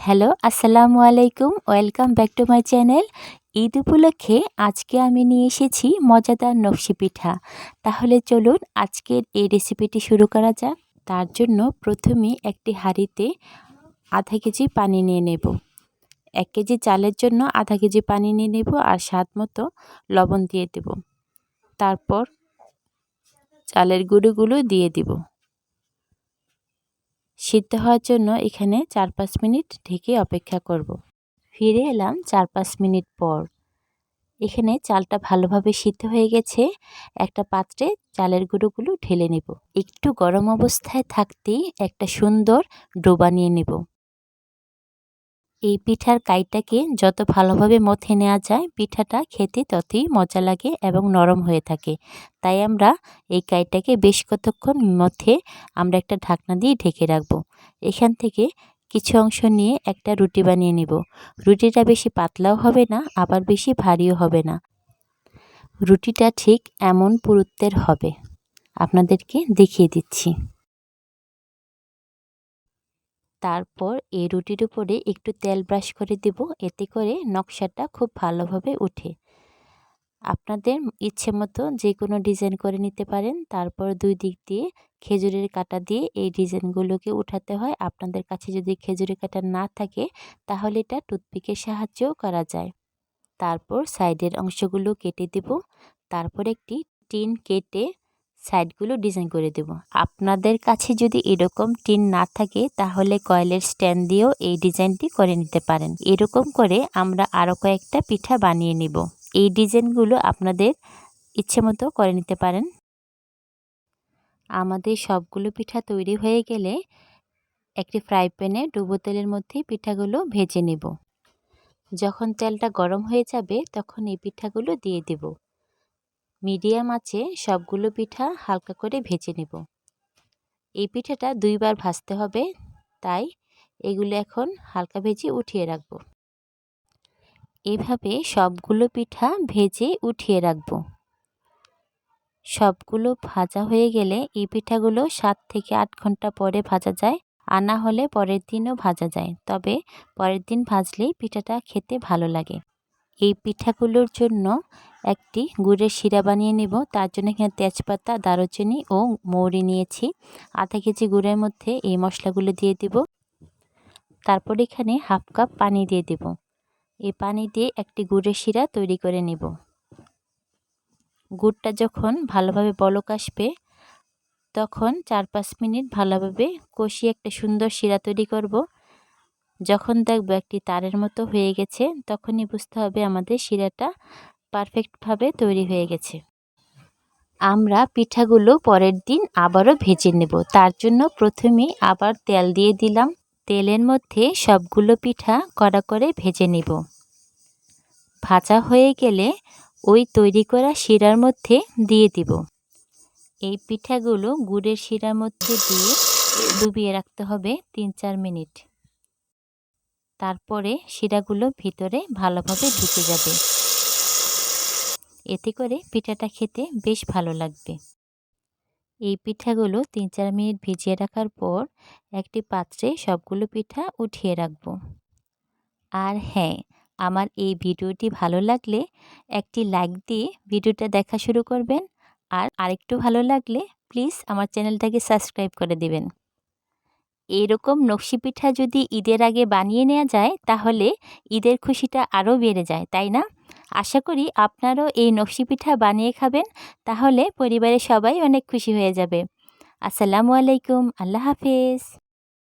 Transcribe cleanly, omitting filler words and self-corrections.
Hello, আসসালামু আলাইকুম। Welcome back to my channel. Eid উপলক্ষে আজকে আমি নিয়ে এসেছি মজাদার নকশি পিঠা। তাহলে চলুন আজকের এই রেসিপিটি শুরু করা যাক। তার জন্য প্রথমে একটি হাঁড়িতে আধা কেজি পানি নিয়ে নেব। 1 কেজি চালের জন্য আধা কেজি পানি নিয়ে নেব আর স্বাদ মতো লবণ দিয়ে দেব। তারপর চালের গুঁড়োগুলো দিয়ে দিব। সিদ্ধ হওয়ার জন্য এখানে 4-5 মিনিট ঢেকে অপেক্ষা করব। ফিরে এলাম 4-5 মিনিট পর। এখানে চালটা ভালোভাবে সিদ্ধ হয়ে গেছে। একটা পাত্রে চালের গুঁড়োগুলো ঢেলে নেব। একটু গরম অবস্থায় থাকতেই একটা সুন্দর ডো বানিয়ে নেব। এই পিঠার কাইটাকে যত ভালোভাবে মথে নেওয়া যায় পিঠাটা খেতে ততই মজা লাগে এবং নরম হয়ে থাকে। তাই আমরা এই কাইটাকে বেশ কতক্ষণ মথে আমরা একটা ঢাকনা দিয়ে ঢেকে রাখব। এখান থেকে কিছু অংশ নিয়ে একটা রুটি বানিয়ে নেব। রুটিটা বেশি পাতলাও হবে না আবার বেশি ভারীও হবে না। রুটিটা ঠিক এমন পুরুত্বের হবে। আপনাদেরকে দেখিয়ে দিচ্ছি। তারপর এই রুটির উপরে একটু তেল ব্রাশ করে দেব, এতে করে নকশাটা খুব ভালোভাবে ওঠে। আপনাদের ইচ্ছে মতো যে কোনো ডিজাইন করে নিতে পারেন। তারপর 2 দিক দিয়ে খেজুরের কাঁটা দিয়ে এই ডিজাইনগুলোকে উঠাতে হয়। আপনাদের কাছে যদি খেজুরের কাঁটা না থাকে তাহলে এটা টুথপিকের সাহায্যেও করা যায়। তারপর সাইডের অংশগুলো কেটে দেব। তারপর একটি টিন কেটে সাইডগুলো ডিজাইন করে দেব। আপনাদের কাছে যদি এরকম টিন না থাকে তাহলে কয়েলের স্ট্যান্ড দিয়েও এই ডিজাইনটি করে নিতে পারেন। এরকম করে আমরা আরও কয়েকটা পিঠা বানিয়ে নেব। এই ডিজাইনগুলো আপনাদের ইচ্ছে মতো করে নিতে পারেন। আমাদের সবগুলো পিঠা তৈরি হয়ে গেলে একটি ফ্রাই প্যানে ডুবো তেলের মধ্যে পিঠাগুলো ভেজে নেব। যখন তেলটা গরম হয়ে যাবে তখন এই পিঠাগুলো দিয়ে দেব। মিডিয়াম আঁচে সবগুলো পিঠা হালকা করে ভেজে নেব। এই পিঠাটা 2 বার ভাজতে হবে, তাই এগুলো এখন হালকা ভেজে উঠিয়ে রাখব। এভাবে সবগুলো পিঠা ভেজে উঠিয়ে রাখব। সবগুলো ভাজা হয়ে গেলে এই পিঠাগুলো 7 থেকে 8 ঘন্টা পরে ভাজা যায়, আর না হলে পরের দিনও ভাজা যায়। তবে পরের দিন ভাজলেই পিঠাটা খেতে ভালো লাগে। এই পিঠাগুলোর জন্য একটি গুড়ের শিরা বানিয়ে নেব। তার জন্য এখানে তেজপাতা, দারুচিনি ও মৌরি নিয়েছি। আধা কেজি গুড়ের মধ্যে এই মশলাগুলো দিয়ে দেব। তারপর এখানে হাফ কাপ পানি দিয়ে দেব। এই পানি দিয়ে একটি গুড়ের শিরা তৈরি করে নেব। গুড়টা যখন ভালোভাবে বলক আসবে তখন 4-5 মিনিট ভালোভাবে কষিয়ে একটা সুন্দর শিরা তৈরি করব। যখন দেখব একটি তারের মতো হয়ে গেছে তখনই বুঝতে হবে আমাদের শিরাটা পারফেক্টভাবে তৈরি হয়ে গেছে। আমরা পিঠাগুলো পরের দিন আবারও ভেজে নেব। তার জন্য প্রথমেই আবার তেল দিয়ে দিলাম। তেলের মধ্যে সবগুলো পিঠা কড়া করে ভেজে নেব। ভাজা হয়ে গেলে ওই তৈরি করা শিরার মধ্যে দিয়ে দিব। এই পিঠাগুলো গুড়ের শিরার মধ্যে দিয়ে ডুবিয়ে রাখতে হবে 3-4 মিনিট। তারপরে শিরাগুলো ভিতরে ভালোভাবে ঢুকে যাবে। এতে করে পিঠাটা খেতে বেশ ভালো লাগবে। এই পিঠাগুলো 3-4 মিনিট ভিজিয়ে রাখার পর একটি পাত্রে সবগুলো পিঠা উঠিয়ে রাখব। আর হ্যাঁ, আমার এই ভিডিওটি ভালো লাগলে একটি লাইক দিয়ে ভিডিওটা দেখা শুরু করবেন। আর আরেকটু ভালো লাগলে প্লিজ আমার চ্যানেলটাকে সাবস্ক্রাইব করে দিবেন। এরকম নকশি পিঠা যদি ঈদের আগে বানিয়ে নেওয়া যায় তাহলে ঈদের খুশিটা আরও বেড়ে যায়, তাই না? আশা করি আপনারাও এই নকশি পিঠা বানিয়ে খাবেন, তাহলে পরিবারের সবাই অনেক খুশি হয়ে যাবে। আসসালামু আলাইকুম, আল্লাহ হাফেজ।